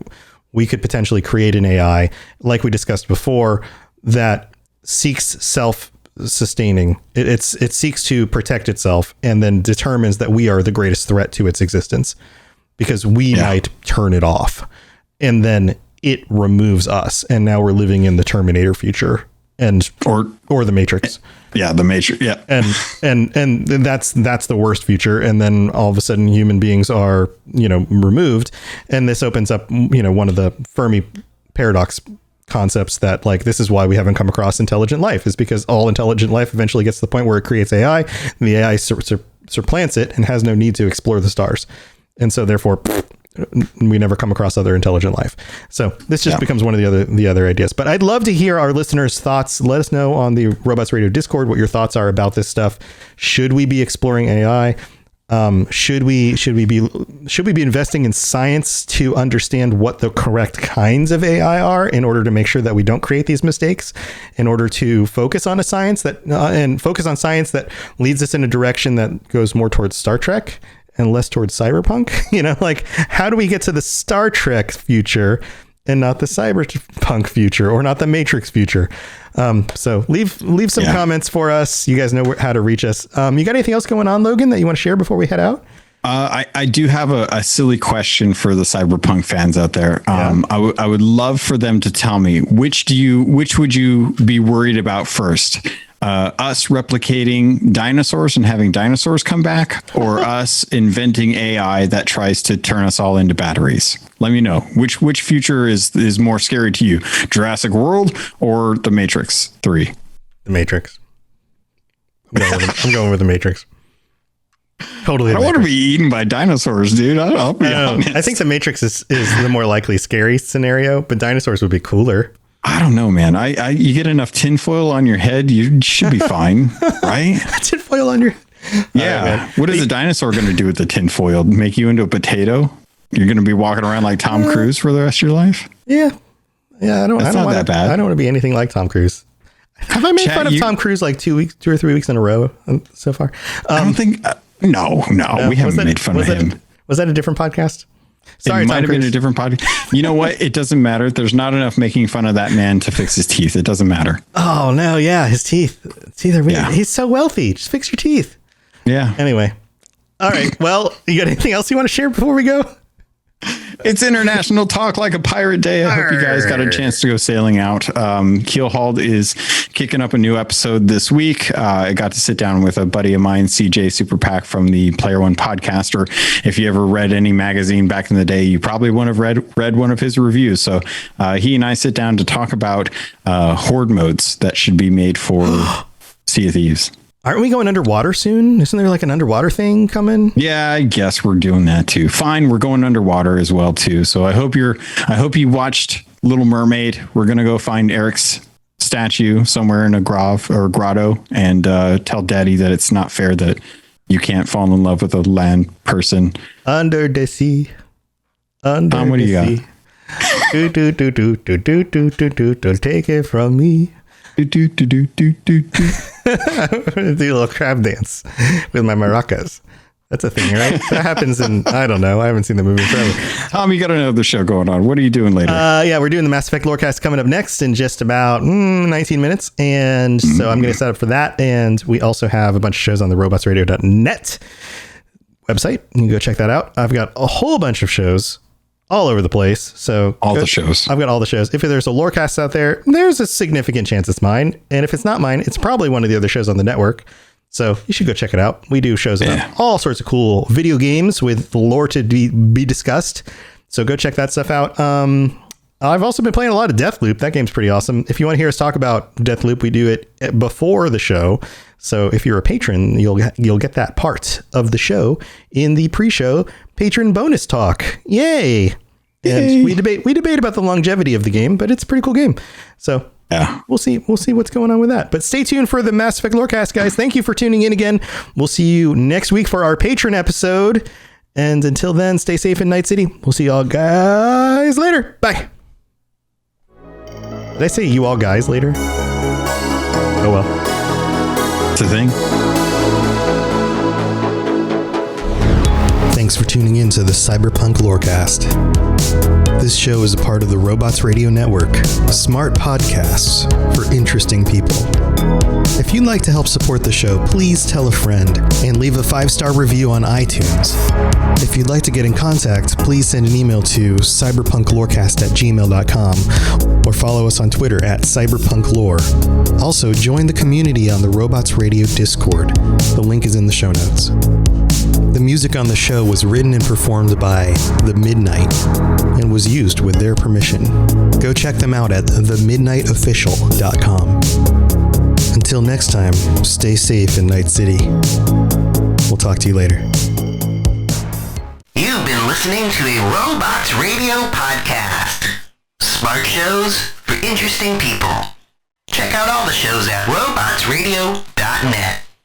we could potentially create an AI, like we discussed before, that seeks self-sustaining. It seeks to protect itself, and then determines that we are the greatest threat to its existence, because we might turn it off, and then it removes us, and now we're living in the Terminator future, or the Matrix. Yeah, the Matrix. Yeah, and that's the worst future. And then all of a sudden, human beings are removed, and this opens up one of the Fermi paradox concepts that, like, this is why we haven't come across intelligent life, is because all intelligent life eventually gets to the point where it creates AI, and the AI supplants it and has no need to explore the stars, and so therefore we never come across other intelligent life. So this just becomes one of the other ideas. But I'd love to hear our listeners' thoughts. Let us know on the Robots Radio Discord what your thoughts are about this stuff. Should we be exploring AI? Should we be investing in science to understand what the correct kinds of AI are in order to make sure that we don't create these mistakes, in order to focus on science that leads us in a direction that goes more towards Star Trek and less towards Cyberpunk? Like, how do we get to the Star Trek future and not the Cyberpunk future, or not the Matrix future? So leave some comments for us. You guys know how to reach us. You got anything else going on, Logan, that you want to share before we head out? I do have a silly question for the Cyberpunk fans out there. I would love for them to tell me which would you be worried about first? Us replicating dinosaurs and having dinosaurs come back, or us inventing AI that tries to turn us all into batteries? Let me know which future is more scary to you, Jurassic World or The Matrix 3? The Matrix. I'm going with The Matrix. Totally. I don't want to be eaten by dinosaurs, dude. I'll be honest. I think The Matrix is the more likely scary scenario, but dinosaurs would be cooler. I don't know, man. You get enough tinfoil on your head, you should be fine, right? Tinfoil on your head. Yeah. Right, what is a dinosaur going to do with the tinfoil? Make you into a potato? You're going to be walking around like Tom Cruise for the rest of your life? Yeah. Yeah. That's not that bad. I don't want to be anything like Tom Cruise. Have I made fun of Tom Cruise like 2 or 3 weeks in a row so far? I don't think. No, we haven't made fun of him. Was that a different podcast? Sorry, it might have been a different podcast. You know what? It doesn't matter. There's not enough making fun of that man to fix his teeth. It doesn't matter. Oh no, yeah, his teeth. He's so wealthy. Just fix your teeth. Yeah. Anyway, all right. Well, you got anything else you want to share before we go? It's International Talk Like a Pirate Day. I hope you guys got a chance to go sailing out. Keelhauled is kicking up a new episode this week. I got to sit down with a buddy of mine, CJ Superpack from the Player One podcast. Or if you ever read any magazine back in the day, you probably would have read one of his reviews. So he and I sit down to talk about horde modes that should be made for Sea of Thieves. Aren't we going underwater soon? Isn't there like an underwater thing coming? Yeah, I guess we're doing that too. Fine, we're going underwater as well too. So I hope you watched Little Mermaid. We're gonna go find Eric's statue somewhere in a grotto and tell Daddy that it's not fair that you can't fall in love with a land person under the sea. Tom, what do you got? Don't take it from me. Do a little crab dance with my maracas. That's a thing, right? That happens in, I don't know. I haven't seen the movie forever. Tom, you got another show going on. What are you doing later? Yeah, we're doing the Mass Effect Lorecast coming up next in just about 19 minutes. And so I'm going to set up for that. And we also have a bunch of shows on the robotsradio.net website. You can go check that out. I've got a whole bunch of shows all over the place. So the shows. I've got all the shows. If there's a Lorecast out there, there's a significant chance it's mine. And if it's not mine, it's probably one of the other shows on the network. So you should go check it out. We do shows about all sorts of cool video games with lore to be discussed. So go check that stuff out. I've also been playing a lot of Deathloop. That game's pretty awesome. If you want to hear us talk about Deathloop, we do it before the show. So if you're a patron, you'll get that part of the show in the pre-show patron bonus talk. Yay! And we debate about the longevity of the game, but it's a pretty cool game. So yeah, we'll see what's going on with that. But stay tuned for the Mass Effect Lorecast, guys. Thank you for tuning in again. We'll see you next week for our patron episode. And until then, stay safe in Night City. We'll see y'all guys later. Bye. Did I say you all guys later? Oh well. It's a thing. Thanks for tuning in to the Cyberpunk Lorecast. This show is a part of the Robots Radio Network, smart podcasts for interesting people. If you'd like to help support the show, please tell a friend and leave a 5-star review on iTunes. If you'd like to get in contact, please send an email to cyberpunklorecast@gmail.com or follow us on Twitter at cyberpunklore. Also, join the community on the Robots Radio Discord. The link is in the show notes. The music on the show was written and performed by The Midnight and was used with their permission. Go check them out at themidnightofficial.com. Until next time, stay safe in Night City. We'll talk to you later. You've been listening to a Robots Radio podcast. Smart shows for interesting people. Check out all the shows at robotsradio.net.